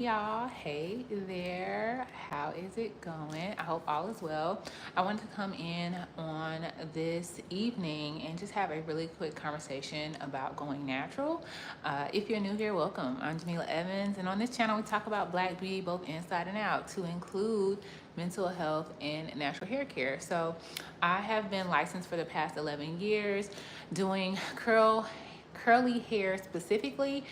Y'all, hey there, how is it going? I hope all is well. I wanted to come in on this evening and just have a really quick conversation about going natural. If you're new here, welcome. I'm Jamila Evans, and on this channel we talk about black beauty both inside and out, to include mental health and natural hair care. So I have been licensed for the past 11 years doing curly hair specifically,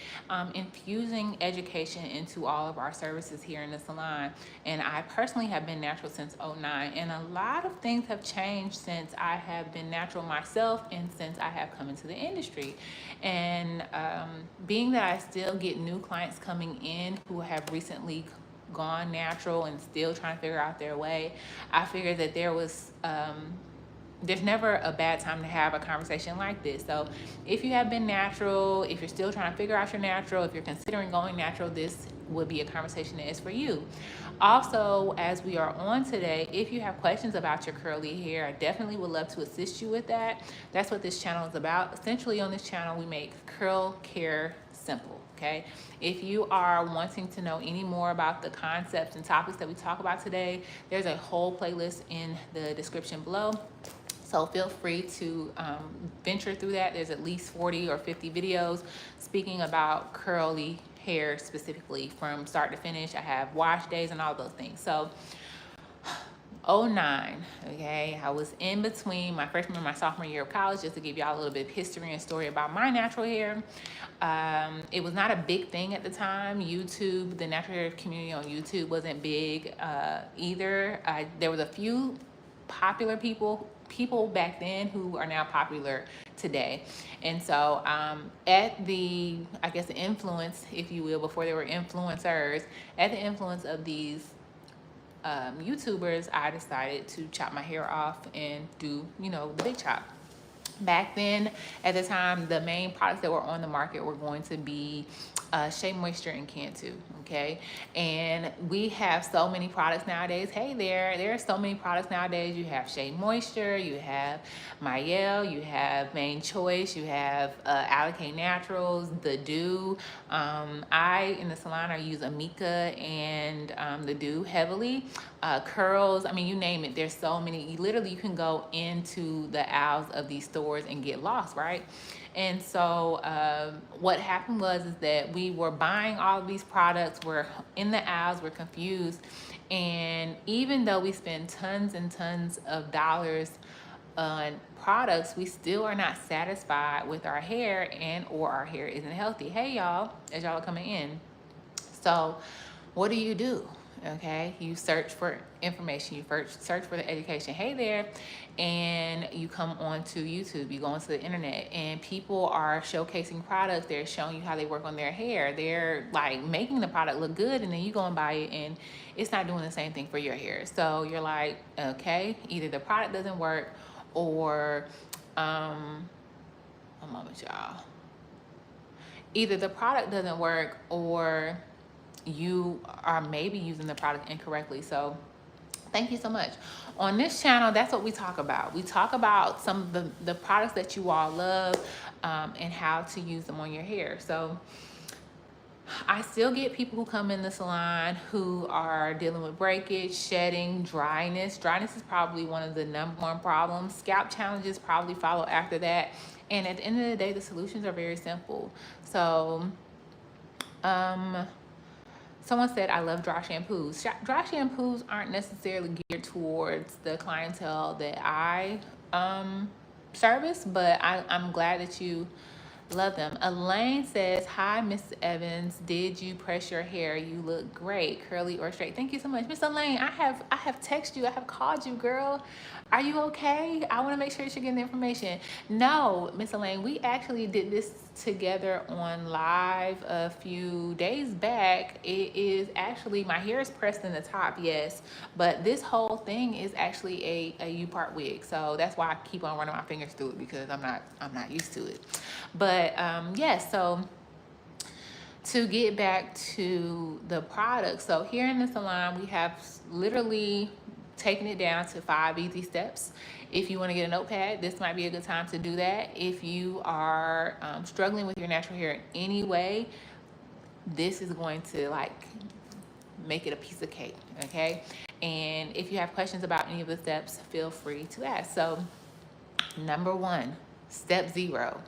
infusing education into all of our services here in the salon. And I personally have been natural since '09, and a lot of things have changed since I have been natural myself and since I have come into the industry. And being that I still get new clients coming in who have recently gone natural and still trying to figure out their way, I figured that there's never a bad time to have a conversation like this. So if you have been natural, if you're still trying to figure out your natural, if you're considering going natural, this would be a conversation that is for you. Also, as we are on today, if you have questions about your curly hair, I definitely would love to assist you with that. That's what this channel is about. Essentially, on this channel, we make curl care simple. Okay, if you are wanting to know any more about the concepts and topics that we talk about today, there's a whole playlist in the description below. So feel free to venture through that. There's at least 40 or 50 videos speaking about curly hair specifically from start to finish. I have wash days and all those things. So '09, okay, I was in between my freshman and my sophomore year of college, just to give y'all a little bit of history and story about my natural hair. It was not a big thing at the time. YouTube, the natural hair community on YouTube wasn't big either. There was a few popular people back then who are now popular today. And so at the, I guess, the influence, if you will, before there were influencers, at the influence of these YouTubers, I decided to chop my hair off and do, the big chop. Back then, at the time, the main products that were on the market were going to be Shea Moisture and Cantu, okay? And we have so many products nowadays. Hey there are so many products nowadays. You have Shea Moisture, you have Mayel, you have Main Choice, you have Allicate Naturals, the Doux. In the salon, I use Amika and the Doux heavily. Curls, I mean, you name it. There's so many. You can go into the aisles of these stores and get lost, right? And so what happened is that we were buying all of these products, we're in the aisles, we're confused, and even though we spend tons and tons of dollars on products, we still are not satisfied with our hair, and or our hair isn't healthy. Hey y'all, as y'all are coming in. So what do? Okay, you search for information, you first search for the education. Hey there, and you come onto YouTube, you go onto the internet, and people are showcasing products. They're showing you how they work on their hair. They're like making the product look good, and then you go and buy it, and it's not doing the same thing for your hair. So you're like, okay, either the product doesn't work, or a moment, y'all. Either the product doesn't work, or you are maybe using the product incorrectly. So thank you so much. On this channel, that's what we talk about. We talk about some of the products that you all love, and how to use them on your hair. So I still get people who come in the salon who are dealing with breakage, shedding, dryness. Dryness is probably one of the #1 problems. Scalp challenges probably follow after that. And at the end of the day, the solutions are very simple. So someone said, I love dry shampoos. Dry shampoos aren't necessarily geared towards the clientele that I service, but I'm glad that you love them. Elaine says, hi, Miss Evans. Did you press your hair? You look great, curly or straight. Thank you so much. Miss Elaine, I have texted you. I have called you, girl. Are you okay? I want to make sure that you're getting the information. No, Miss Elaine, we actually did this together on live a few days back. It is actually, my hair is pressed in the top, yes, but this whole thing is actually a U-part wig. So that's why I keep on running my fingers through it, because I'm not used to it. But yes, so to get back to the product, so here in the salon, we have literally taken it down to 5 easy steps. If you want to get a notepad, this might be a good time to do that. If you are struggling with your natural hair in any way, this is going to like make it a piece of cake, okay? And if you have questions about any of the steps, feel free to ask. So number one, step zero,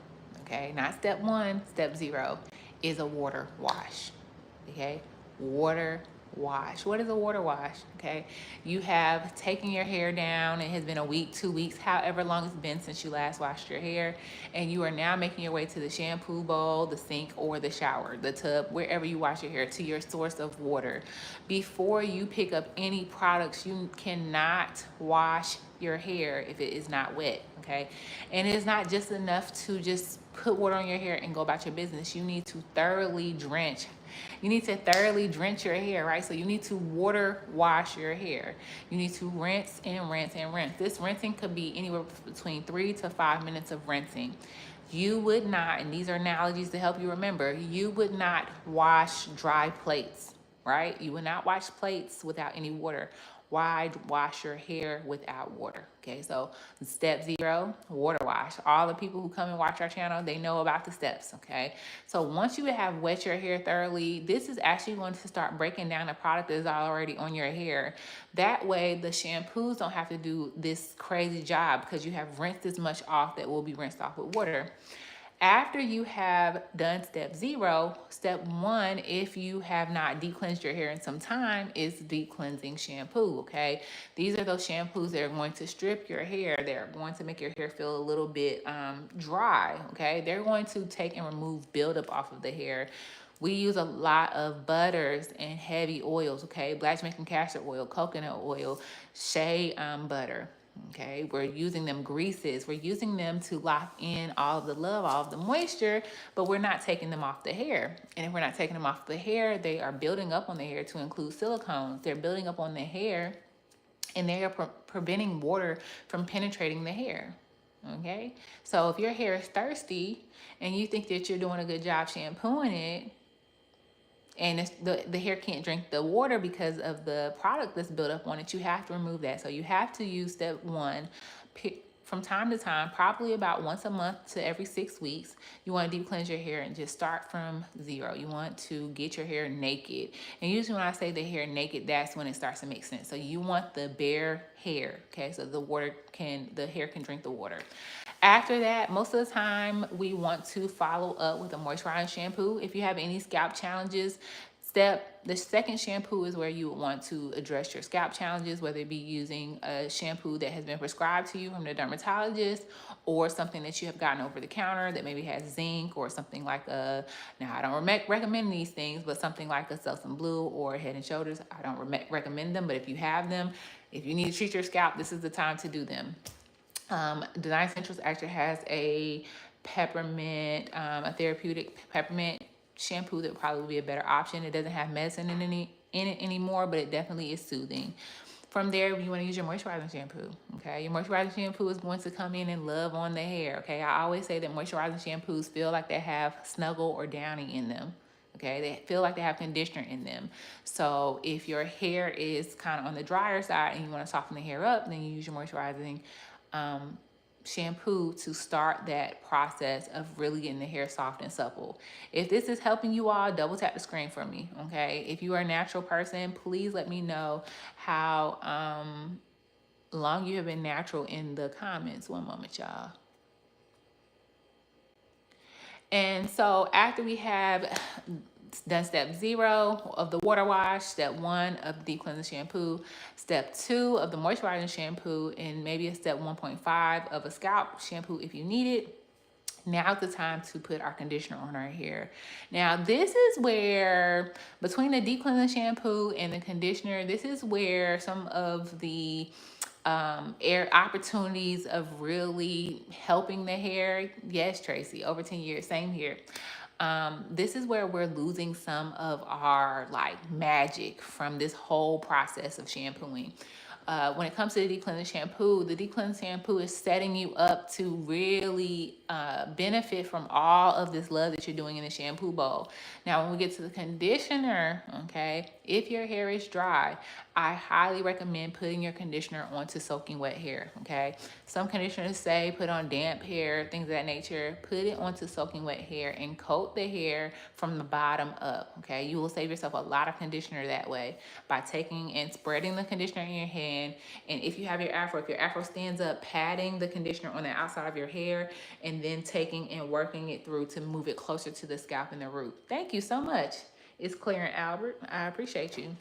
okay? Not step one, step zero is a water wash, okay? Water wash. What is a water wash? Okay, you have taken your hair down. It has been a week, 2 weeks, however long it's been since you last washed your hair, and you are now making your way to the shampoo bowl, the sink, or the shower, the tub, wherever you wash your hair, to your source of water. Before you pick up any products, you cannot wash your hair if it is not wet, okay? And it's not just enough to just put water on your hair and go about your business. You need to thoroughly drench. You need to thoroughly drench your hair, right? So you need to water wash your hair. You need to rinse and rinse and rinse. This rinsing could be anywhere between 3 to 5 minutes of rinsing. You would not, and these are analogies to help you remember, you would not wash dry plates, right? You would not wash plates without any water. Why wash your hair without water? Okay, so step zero, water wash. All the people who come and watch our channel, they know about the steps, okay? So once you have wet your hair thoroughly, this is actually going to start breaking down the product that is already on your hair. That way, the shampoos don't have to do this crazy job because you have rinsed as much off that will be rinsed off with water. After you have done step zero, step one, if you have not deep cleansed your hair in some time, is deep cleansing shampoo, okay? These are those shampoos that are going to strip your hair. They're going to make your hair feel a little bit dry, okay? They're going to take and remove buildup off of the hair. We use a lot of butters and heavy oils, okay? Black Jamaican castor oil, coconut oil, shea butter. Okay, we're using them greases. We're using them to lock in all of the love, all of the moisture, but we're not taking them off the hair. And if we're not taking them off the hair, they are building up on the hair to include silicones. They're building up on the hair, and they are preventing water from penetrating the hair. Okay, so if your hair is thirsty and you think that you're doing a good job shampooing it, and the hair can't drink the water because of the product that's built up on it, you have to remove that. So you have to use step one from time to time, probably about once a month to every 6 weeks. You want to deep cleanse your hair and just start from zero. You want to get your hair naked. And usually when I say the hair naked, that's when it starts to make sense. So you want the bare hair, okay? So the hair can drink the water. After that, most of the time, we want to follow up with a moisturizing shampoo. If you have any scalp challenges, the second shampoo is where you would want to address your scalp challenges, whether it be using a shampoo that has been prescribed to you from the dermatologist or something that you have gotten over the counter that maybe has zinc or something like now I don't recommend these things, but something like a Selsun Blue or Head and Shoulders, I don't recommend them, but if you have them, if you need to treat your scalp, this is the time to do them. Design Essentials actually has a peppermint, a therapeutic peppermint shampoo that probably would be a better option. It doesn't have medicine in it anymore, but it definitely is soothing. From there, you want to use your moisturizing shampoo, okay? Your moisturizing shampoo is going to come in and love on the hair, okay? I always say that moisturizing shampoos feel like they have Snuggle or Downy in them. Okay, they feel like they have conditioner in them. So if your hair is kind of on the drier side and you want to soften the hair up, then you use your moisturizing shampoo to start that process of really getting the hair soft and supple. If this is helping you all, double tap the screen for me, okay? If you are a natural person, please let me know how long you have been natural in the comments. One moment, y'all. And so after we have done step zero of the water wash, step one of the deep cleansing shampoo, step two of the moisturizing shampoo, and maybe a step 1.5 of a scalp shampoo if you need it, now's the time to put our conditioner on our hair. Now, this is where, between the deep cleansing shampoo and the conditioner, this is where some of the air opportunities of really helping the hair. Yes, Tracy, over 10 years, same here. This is where we're losing some of our magic from this whole process of shampooing. When it comes to the deep cleansing shampoo is setting you up to really benefit from all of this love that you're doing in the shampoo bowl. Now, when we get to the conditioner, okay, if your hair is dry, I highly recommend putting your conditioner onto soaking wet hair, okay? Some conditioners say put on damp hair, things of that nature. Put it onto soaking wet hair and coat the hair from the bottom up, okay? You will save yourself a lot of conditioner that way by taking and spreading the conditioner in your hand. And if you have your afro, if your afro stands up, patting the conditioner on the outside of your hair and then taking and working it through to move it closer to the scalp and the root. Thank you so much. It's Claire and Albert. I appreciate you.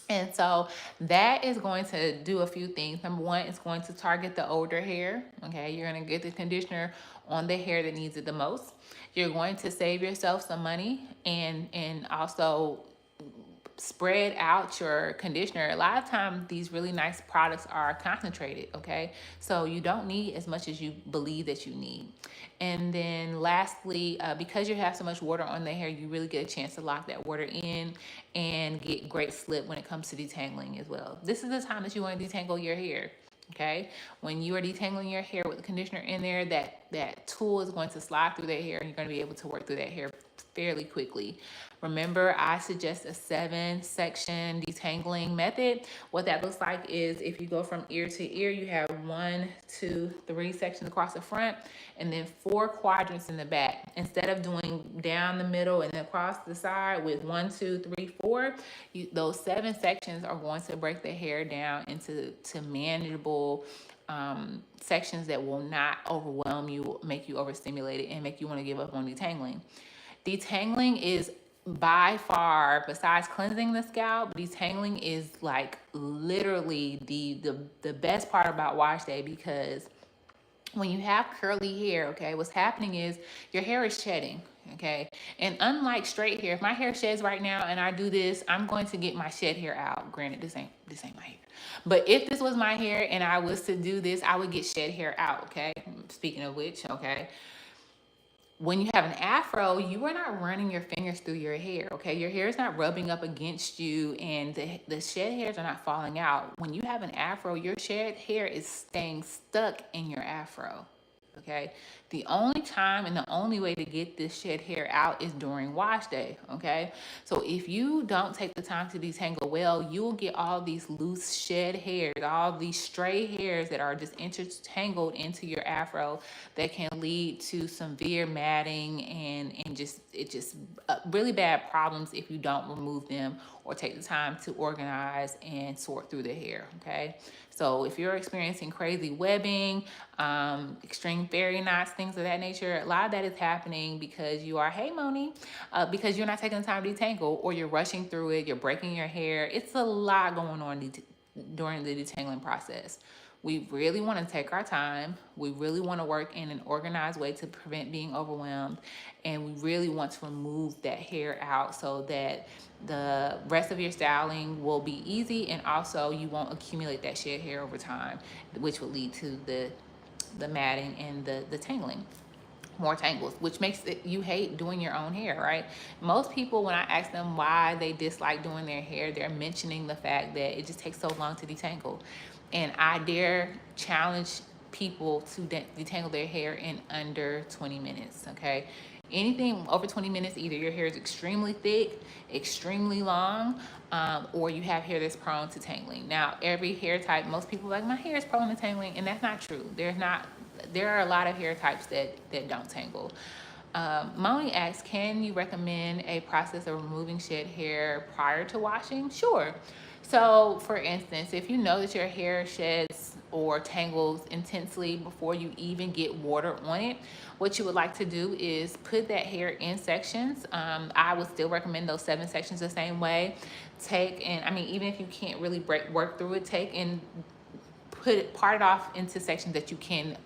And so that is going to do a few things. Number one, it's going to target the older hair. Okay, you're going to get the conditioner on the hair that needs it the most. You're going to save yourself some money and also spread out your conditioner. A lot of times these really nice products are concentrated, okay? So you don't need as much as you believe that you need. And then lastly, because you have so much water on the hair, you really get a chance to lock that water in and get great slip when it comes to detangling as well. This is the time that you want to detangle your hair. Okay, when you are detangling your hair with the conditioner in there, that tool is going to slide through that hair and you're going to be able to work through that hair fairly quickly. Remember, I suggest a 7-section detangling method. What that looks like is if you go from ear to ear, you have 1, 2, 3 sections across the front and then 4 quadrants in the back. Instead of doing down the middle and across the side with 1, 2, 3, 4, those 7 sections are going to break the hair down into manageable sections that will not overwhelm you, make you overstimulated, and make you want to give up on detangling. Detangling is by far, besides cleansing the scalp, detangling is like literally the best part about wash day, because when you have curly hair, okay, what's happening is your hair is shedding, okay? And unlike straight hair, if my hair sheds right now and I do this, I'm going to get my shed hair out. Granted, this ain't my hair. But if this was my hair and I was to do this, I would get shed hair out, okay? Speaking of which, okay, when you have an afro, you are not running your fingers through your hair, okay? Your hair is not rubbing up against you and the shed hairs are not falling out. When you have an afro, your shed hair is staying stuck in your afro, okay? The only time and the only way to get this shed hair out is during wash day, okay? So if you don't take the time to detangle well, you will get all these loose shed hairs, all these stray hairs that are just intertangled into your afro that can lead to severe matting and just really bad problems if you don't remove them or take the time to organize and sort through the hair, okay? So if you're experiencing crazy webbing, extreme fairy knots, things of that nature, a lot of that is happening because you are, hey Moni, because you're not taking the time to detangle, or you're rushing through it, you're breaking your hair. It's a lot going on during the detangling process. We really want to take our time. We really want to work in an organized way to prevent being overwhelmed. And we really want to remove that hair out so that the rest of your styling will be easy, and also you won't accumulate that shed hair over time, which will lead to the matting and the tangling. More tangles, which makes it you hate doing your own hair, right? Most people, when I ask them why they dislike doing their hair, they're mentioning the fact that it just takes so long to detangle. And I dare challenge people to detangle their hair in under 20 minutes, okay? Anything over 20 minutes, either your hair is extremely thick, extremely long, or you have hair that's prone to tangling. Now, every hair type, most people are like, my hair is prone to tangling, and that's not true. There are a lot of hair types that don't tangle. Moni asks, can you recommend a process of removing shed hair prior to washing? Sure. So for instance, if you know that your hair sheds or tangles intensely before you even get water on it, what you would like to do is put that hair in sections. I would still recommend those 7 sections the same way. Even if you can't really work through it, take and part it off into sections that you can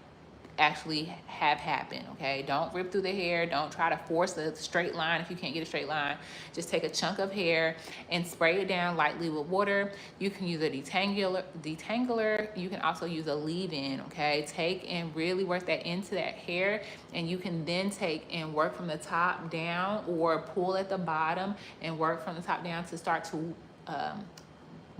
actually have happen, okay? Don't rip through the hair. Don't try to force a straight line if you can't get a straight line. Just take a chunk of hair and spray it down lightly with water. You can use a detangler. You can also use a leave-in, okay? Take and really work that into that hair, and you can then take and work from the top down, or pull at the bottom and work from the top down to start to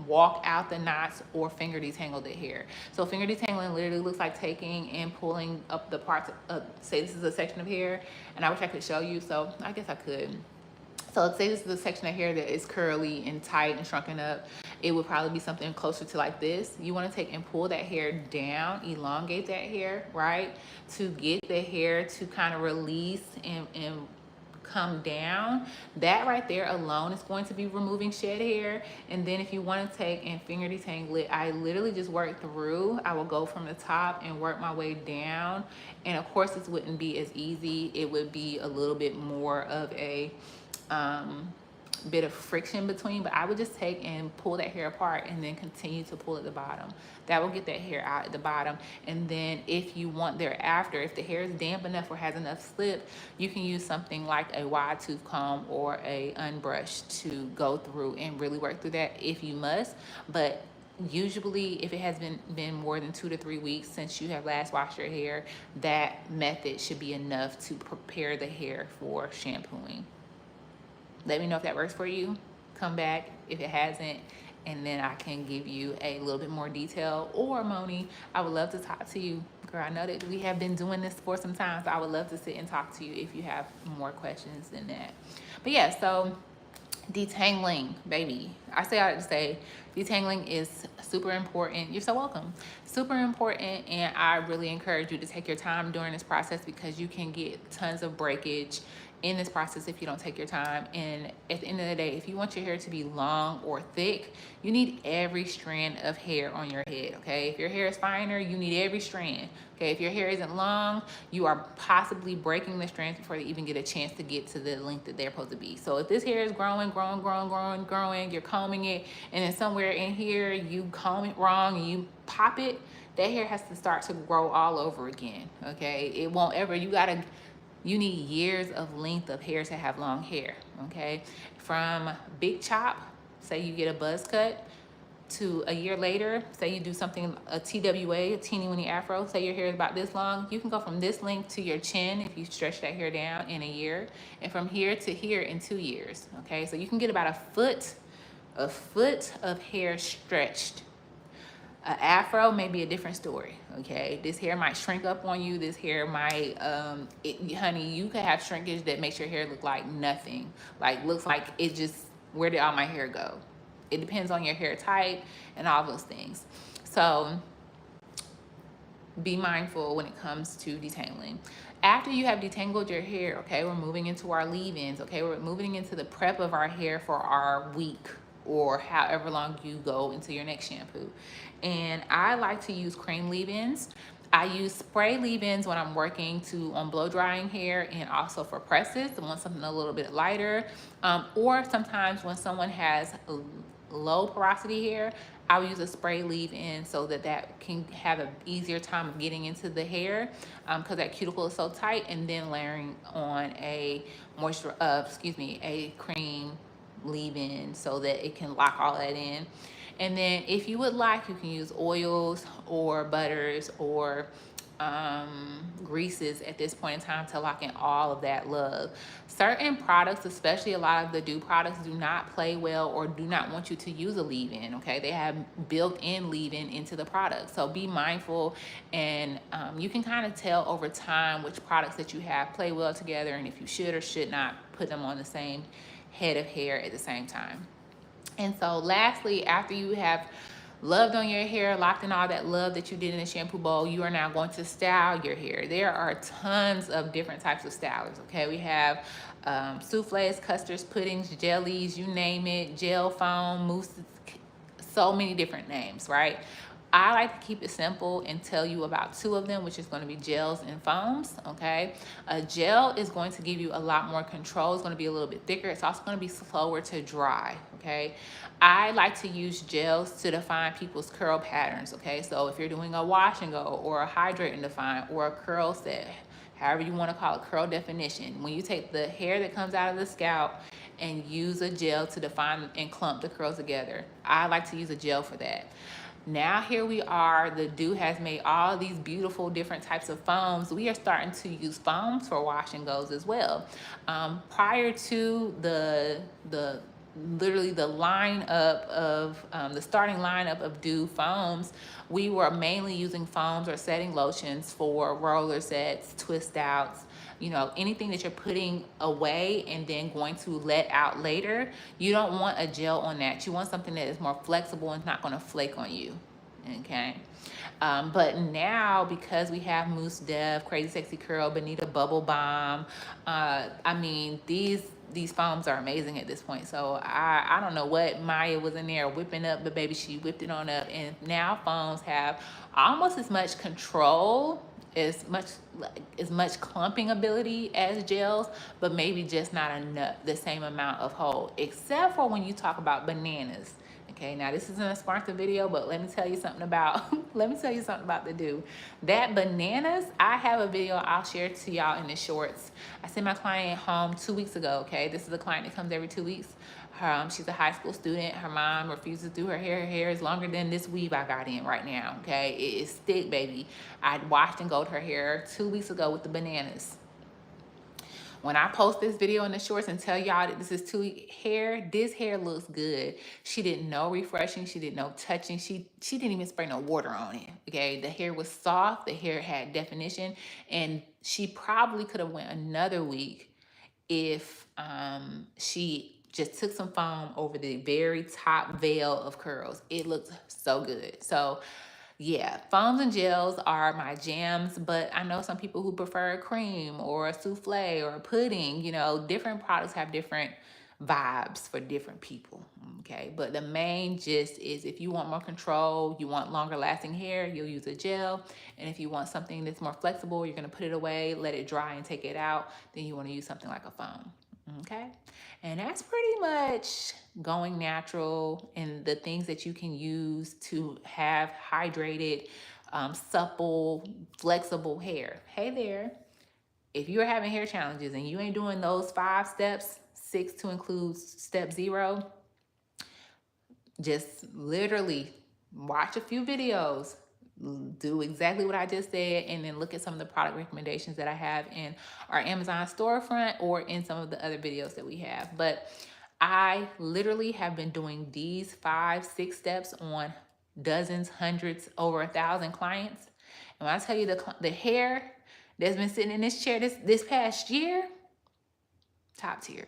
walk out the knots or finger detangle the hair. So finger detangling literally looks like taking and pulling up the parts of, say this is a section of hair, and I wish I could show you, so I guess I could. So let's say this is a section of hair that is curly and tight and shrunken up. It would probably be something closer to like this. You want to take and pull that hair down, elongate that hair, right? To get the hair to kind of release and come down. That right there alone is going to be removing shed hair. And then if you want to take and finger detangle it, I literally just work through. I will go from the top and work my way down. And of course this wouldn't be as easy. It would be a little bit more of a bit of friction between, but I would just take and pull that hair apart and then continue to pull at the bottom. That will get that hair out at the bottom. And then if you want thereafter, if the hair is damp enough or has enough slip, you can use something like a wide tooth comb or a unbrushed to go through and really work through that if you must. But usually if it has been more than 2 to 3 weeks since you have last washed your hair, that method should be enough to prepare the hair for shampooing. Let me know if that works for you. Come back if it hasn't, and then I can give you a little bit more detail. Or Moni, I would love to talk to you. Girl, I know that we have been doing this for some time, so I would love to sit and talk to you if you have more questions than that. But yeah, so detangling, baby. I say all that to say detangling is super important. You're so welcome. Super important, and I really encourage you to take your time during this process because you can get tons of breakage in this process if you don't take your time. And at the end of the day, if you want your hair to be long or thick, you need every strand of hair on your head, okay? If your hair is finer, you need every strand, okay? If your hair isn't long, you are possibly breaking the strands before they even get a chance to get to the length that they're supposed to be. So if this hair is growing, you're combing it, and then somewhere in here you comb it wrong and you pop it, that hair has to start to grow all over again, okay? It won't ever, you need years of length of hair to have long hair, okay? From big chop, say you get a buzz cut, to a year later, say you do something, a TWA, a teeny weeny afro, say your hair is about this long, you can go from this length to your chin if you stretch that hair down in a year, and from here to here in 2 years, okay? So you can get about a foot of hair stretched. An afro may be a different story, okay? This hair might shrink up on you. This hair might, honey, you could have shrinkage that makes your hair look like nothing. Like, looks like it just, where did all my hair go? It depends on your hair type and all those things. So be mindful when it comes to detangling. After you have detangled your hair, okay, we're moving into our leave-ins, okay? We're moving into the prep of our hair for our week or however long you go into your next shampoo. And I like to use cream leave-ins. I use spray leave-ins when I'm working on blow drying hair and also for presses. I want something a little bit lighter. Or sometimes when someone has low porosity hair, I'll use a spray leave-in so that can have an easier time of getting into the hair because that cuticle is so tight, and then layering on a cream leave-in so that it can lock all that in. And then if you would like, you can use oils or butters or greases at this point in time to lock in all of that love. Certain products, especially a lot of the Doux products, do not play well or do not want you to use a leave-in, okay? They have built-in leave-in into the product. So be mindful, and you can kind of tell over time which products that you have play well together and if you should or should not put them on the same head of hair at the same time. And so lastly, after you have loved on your hair, locked in all that love that you did in the shampoo bowl, you are now going to style your hair. There are tons of different types of stylers, okay? We have souffles, custards, puddings, jellies, you name it, gel foam, mousse, so many different names, right? I like to keep it simple and tell you about 2 of them, which is going to be gels and foams, okay? A gel is going to give you a lot more control. It's going to be a little bit thicker. It's also going to be slower to dry, okay? I like to use gels to define people's curl patterns, okay? So if you're doing a wash and go or a hydrate and define or a curl set, however you want to call it, curl definition, when you take the hair that comes out of the scalp and use a gel to define and clump the curls together, I like to use a gel for that. Now here we are, the Doux has made all these beautiful different types of foams. We are starting to use foams for wash and goes as well. Prior to the literally the lineup of the starting lineup of Doux foams, we were mainly using foams or setting lotions for roller sets, twist outs, you know, anything that you're putting away and then going to let out later. You don't want a gel on that. You want something that is more flexible and not going to flake on you. Okay. But now, because we have Mousse Dev, Crazy Sexy Curl, Bonita Bubble Bomb, I mean, these foams are amazing at this point. So I don't know what Maya was in there whipping up, but baby, she whipped it on up. And now foams have almost as much control, as much clumping ability as gels, but maybe just not enough, the same amount of hold, except for when you talk about bananas. Okay, now this isn't a sponsored video, but let me tell you something about let me tell you something about the Doux. That bananas, I have a video I'll share to y'all in the shorts. I sent my client home 2 weeks ago. Okay, this is a client that comes every 2 weeks. She's a high school student. Her mom refuses to do her hair. Her hair is longer than this weave I got in right now. Okay, it is thick, baby. I washed and gold her hair 2 weeks ago with the bananas. When I post this video in the shorts and tell y'all that this is 2 week hair, this hair looks good. She did no refreshing. She did no touching. She didn't even spray no water on it. Okay, the hair was soft. The hair had definition, and she probably could have went another week if she just took some foam over the very top veil of curls. It looks so good. So yeah, foams and gels are my jams, but I know some people who prefer a cream or a souffle or a pudding. You know, different products have different vibes for different people. Okay, but the main gist is if you want more control, you want longer lasting hair, you'll use a gel. And if you want something that's more flexible, you're gonna put it away, let it dry and take it out, then you wanna use something like a foam. Okay, and that's pretty much going natural and the things that you can use to have hydrated, supple, flexible hair. Hey there, if you're having hair challenges and you ain't doing those 5 steps, 6 to include step 0, just literally watch a few videos, do exactly what I just said, and then look at some of the product recommendations that I have in our Amazon storefront or in some of the other videos that we have. But I literally have been doing these 5, 6 steps on dozens, hundreds, over 1,000 clients. And when I tell you the hair that's been sitting in this chair this past year, top tier.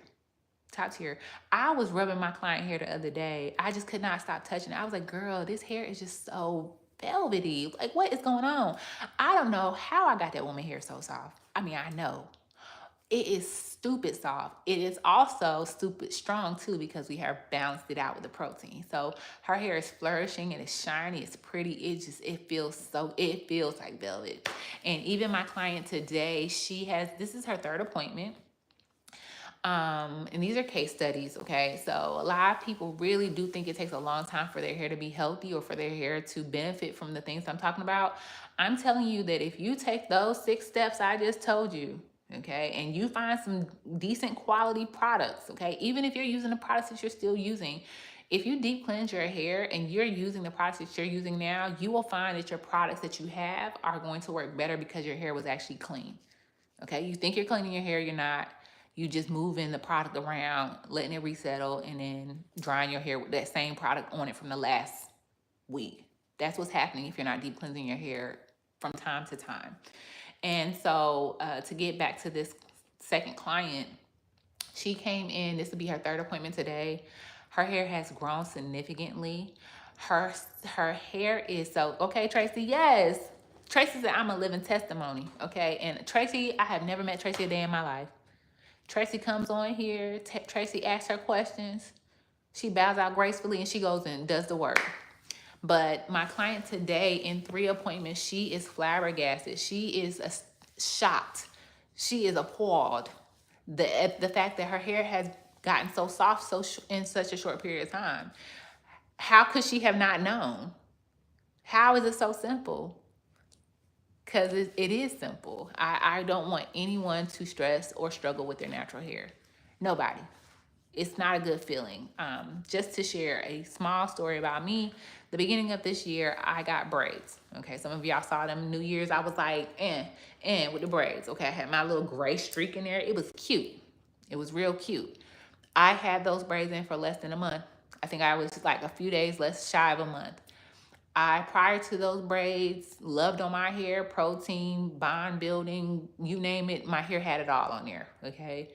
Top tier. I was rubbing my client hair the other day. I just could not stop touching it. I was like, girl, this hair is just so velvety. Like, what is going on? I don't know how I got that woman hair so soft. I mean, I know. It is stupid soft. It is also stupid strong too, because we have balanced it out with the protein. So her hair is flourishing and it's shiny, it's pretty. It feels like velvet. And even my client today, this is her 3rd appointment. And these are case studies, okay? So a lot of people really do think it takes a long time for their hair to be healthy or for their hair to benefit from the things I'm talking about. I'm telling you that if you take those 6 steps I just told you, okay, and you find some decent quality products, okay, even if you're using the products that you're still using, if you deep cleanse your hair and you're using the products that you're using now, you will find that your products that you have are going to work better because your hair was actually clean. Okay, you think you're cleaning your hair, you're not. You just moving the product around, letting it resettle, and then drying your hair with that same product on it from the last week. That's what's happening if you're not deep cleansing your hair from time to time. And so to get back to this second client, she came in, this will be her 3rd appointment today. Her hair has grown significantly. Her hair is so, okay, Tracy, yes. Tracy said I'm a living testimony, okay? And Tracy, I have never met Tracy a day in my life. Tracy comes on here, Tracy asks her questions, she bows out gracefully, and she goes and does the work. But my client today, in 3 appointments, she is flabbergasted. She is shocked. She is appalled. The fact that her hair has gotten so soft in such a short period of time. How could she have not known? How is it so simple? Because it is simple. I don't want anyone to stress or struggle with their natural hair. Nobody. It's not a good feeling. Just to share a small story about me, the beginning of this year, I got braids. Okay, some of y'all saw them New Year's. I was like, with the braids. Okay, I had my little gray streak in there. It was cute. It was real cute. I had those braids in for less than a month. I think I was like a few days less shy of a month. Prior to those braids, loved on my hair, protein, bond building, you name it, my hair had it all on there, okay?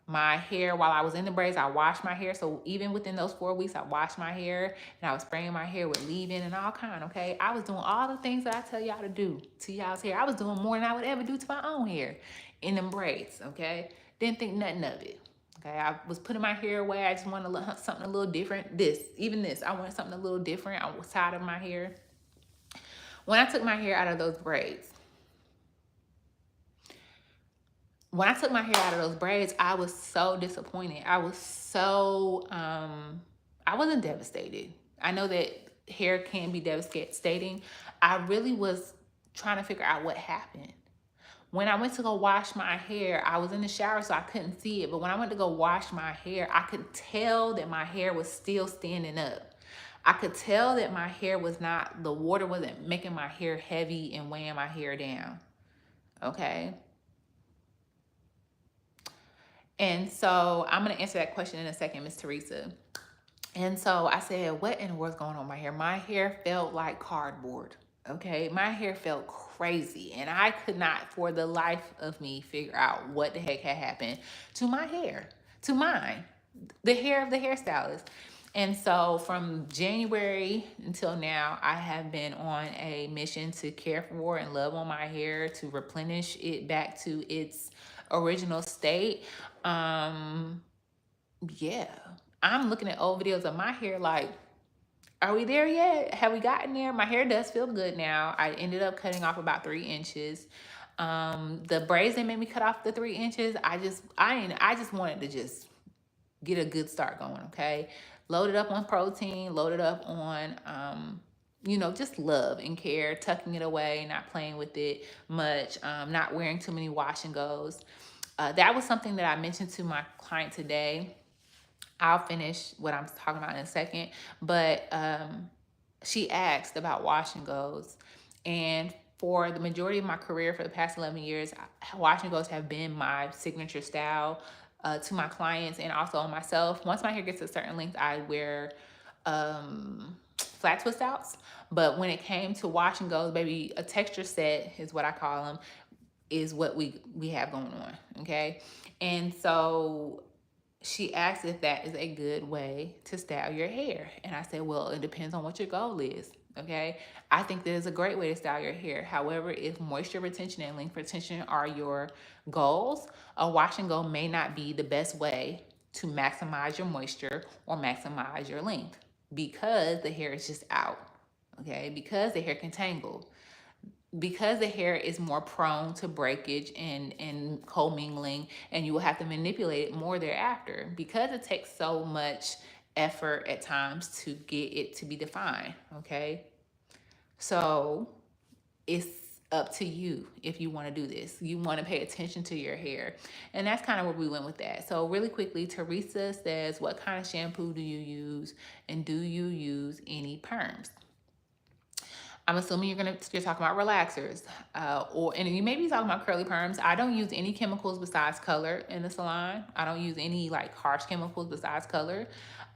My hair, while I was in the braids, I washed my hair. So even within those 4 weeks, I washed my hair and I was spraying my hair with leave-in and all kind, okay? I was doing all the things that I tell y'all to do to y'all's hair. I was doing more than I would ever do to my own hair in them braids, okay? Didn't think nothing of it. Okay, I was putting my hair away. I just wanted something a little different. I wanted something a little different. I was tired of my hair. When I took my hair out of those braids, I was so disappointed. I wasn't devastated. I know that hair can be devastating. I really was trying to figure out what happened. When I went to go wash my hair, I was in the shower, so I couldn't see it. But when I went to go wash my hair, I could tell that my hair was still standing up. I could tell that my hair the water wasn't making my hair heavy and weighing my hair down. Okay. And so I'm going to answer that question in a second, Miss Teresa. And so I said, what in the world's going on with my hair? My hair felt like cardboard. Okay. My hair felt crazy. And I could not for the life of me figure out what the heck had happened to my hair, to mine, the hair of the hairstylist. And so from January until now, I have been on a mission to care for and love on my hair, to replenish it back to its original state. Yeah, I'm looking at old videos of my hair like, are we there yet? Have we gotten there? My hair does feel good now. I ended up cutting off about 3 inches. The braids that made me cut off the 3 inches, I just wanted to just get a good start going, okay? Loaded up on protein, loaded up on, just love and care, tucking it away, not playing with it much, not wearing too many wash and goes. That was something that I mentioned to my client today. I'll finish what I'm talking about in a second, but she asked about wash and goes. And for the majority of my career, for the past 11 years, wash and goes have been my signature style to my clients and also on myself. Once my hair gets a certain length, I wear flat twist outs. But when it came to wash and goes, baby, a texture set is what I call them, is what we have going on, okay? And so she asked if that is a good way to style your hair. And I said, well, it depends on what your goal is, okay? I think that is a great way to style your hair. However, if moisture retention and length retention are your goals, a wash and go may not be the best way to maximize your moisture or maximize your length because the hair is just out, okay? Because the hair can tangle. Because the hair is more prone to breakage and commingling, and you will have to manipulate it more thereafter because it takes so much effort at times to get it to be defined, okay? So it's up to you if you want to do this. You want to pay attention to your hair. And that's kind of where we went with that. So really quickly, Teresa says, what kind of shampoo do you use? And do you use any perms? I'm assuming you're talking about relaxers, and you may be talking about curly perms. I don't use any chemicals besides color in the salon. I don't use any like harsh chemicals besides color.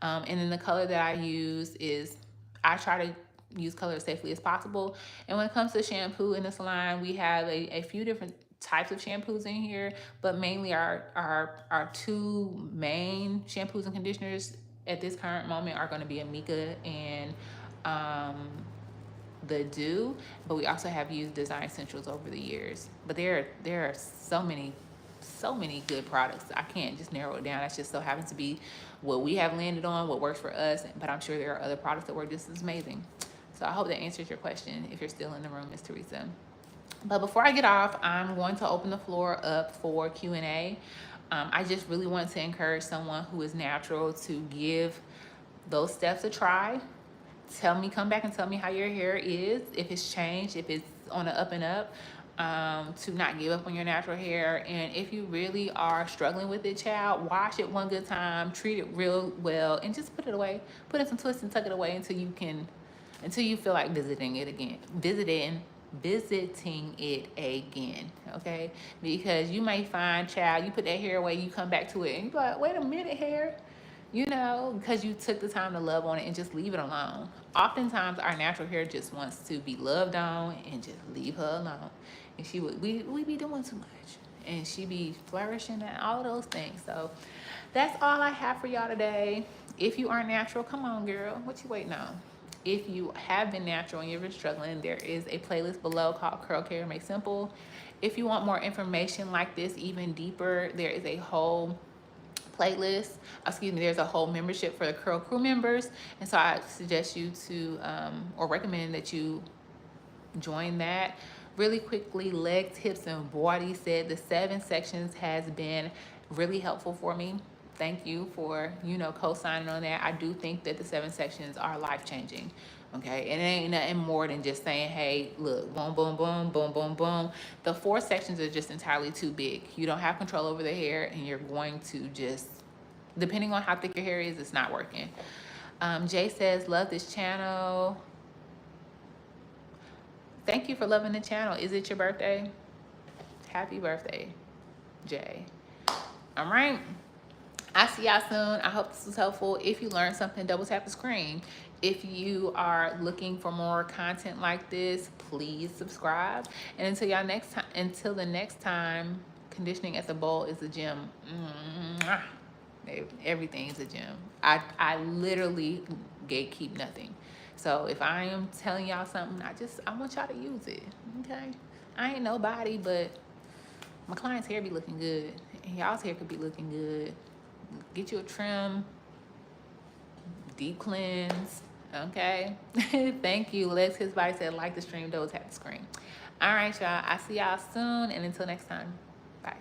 And then the color that I use is, I try to use color as safely as possible. And when it comes to shampoo in the salon, we have a few different types of shampoos in here, but mainly our two main shampoos and conditioners at this current moment are going to be Amika and the Doux, but we also have used Design Essentials over the years. But there are so many good products. I can't just narrow it down. That just so happens to be what we have landed on, what works for us, but I'm sure there are other products that work just as amazing. So I hope that answers your question if you're still in the room, Miss Teresa. But before I get off, I'm going to open the floor up for Q&A. I just really want to encourage someone who is natural to give those steps a try. Come back and tell me how your hair is, if it's changed, if it's on the up and up, to not give up on your natural hair. And if you really are struggling with it, child, wash it one good time, treat it real well, and just put it away. Put in some twists and tuck it away until you feel like visiting it again, okay? Because you may find, child, you put that hair away, you come back to it, and you're like, wait a minute, hair, you know, because you took the time to love on it and just leave it alone. Oftentimes, our natural hair just wants to be loved on and just leave her alone. And we be doing too much. And she be flourishing and all those things. So that's all I have for y'all today. If you are natural, come on, girl. What you waiting on? If you have been natural and you've been struggling, there is a playlist below called Curl Care Make Simple. If you want more information like this, even deeper, there is a whole playlist, excuse me, there's a whole membership for the Curl Crew members. And so I suggest you to, or recommend that you join that. Really quickly, legs, hips, and body said the 7 sections has been really helpful for me. Thank you for, you know, co-signing on that. I do think that the 7 sections are life-changing. Okay, and it ain't nothing more than just saying, hey, look, boom, boom, boom, boom, boom, boom. The 4 sections are just entirely too big. You don't have control over the hair, and you're going to just, depending on how thick your hair is, it's not working. Jay says, love this channel. Thank you for loving the channel. Is it your birthday? Happy birthday, Jay. All right. I'll see y'all soon. I hope this was helpful. If you learned something, double tap the screen. If you are looking for more content like this, please subscribe. And until the next time, conditioning at the bowl is a gym. Everything's a gym. I literally gatekeep nothing. So if I am telling y'all something, I want y'all to use it. Okay? I ain't nobody, but my client's hair be looking good, and y'all's hair could be looking good. Get you a trim, deep cleanse. Okay? Thank you. Legs, His Body said, like the stream, double tap the screen. All right, y'all. I see y'all soon, and until next time, bye.